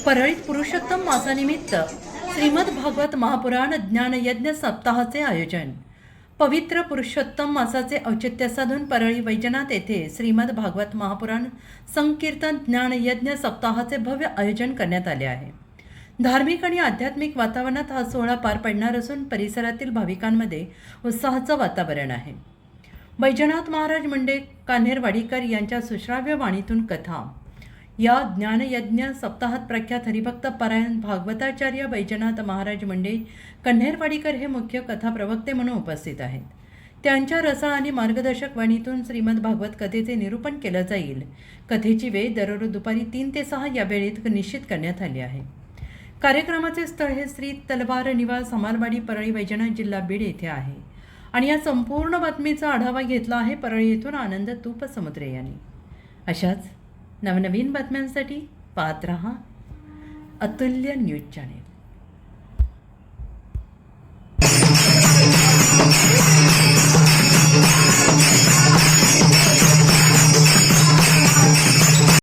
परळीत पुरुषोत्तम मासानिमित्त श्रीमद भागवत महापुराण ज्ञानयज्ञ सप्ताहाचे आयोजन। पवित्र पुरुषोत्तम मासाचे औचित्य साधून परळी वैजनाथ येथे श्रीमद भागवत महापुराण संकीर्तन ज्ञानयज्ञ सप्ताहाचे भव्य आयोजन करण्यात आले आहे। धार्मिक आणि आध्यात्मिक वातावरणात हा सोहळा पार पडणार असून परिसरातील भाविकांमध्ये उत्साहाचं वातावरण आहे। वैजनाथ महाराज मुंडे कान्हेरवाडीकर यांच्या सुश्राव्य वाणीतून कथा। या ज्ञानयज्ञ सप्ताहात प्रख्यात हरिभक्त परायण भागवताचार्य वैजनाथ महाराज मुंडे कन्हेरवाडीकर हे मुख्य कथा प्रवक्ते म्हणून उपस्थित आहेत। त्यांच्या रसाळ आणि मार्गदर्शक वाणीतून श्रीमद भागवत कथेचे निरूपण केलं जाईल। कथेची वेळ दररोज दुपारी 3 ते 6 या वेळेत निश्चित करण्यात आली आहे। कार्यक्रमाचे स्थळ हे श्री तलवार निवास समालवाडी परळी वैजनाथ जिल्हा बीड येथे आहे आणि या संपूर्ण बातमीचा आढावा घेतला आहे परळी येथून आनंद तूपसमुद्रे यांनी। अशाच नवनवीन बातम्यांसाठी पाहत रहा अतुल्य न्यूज चॅनेल।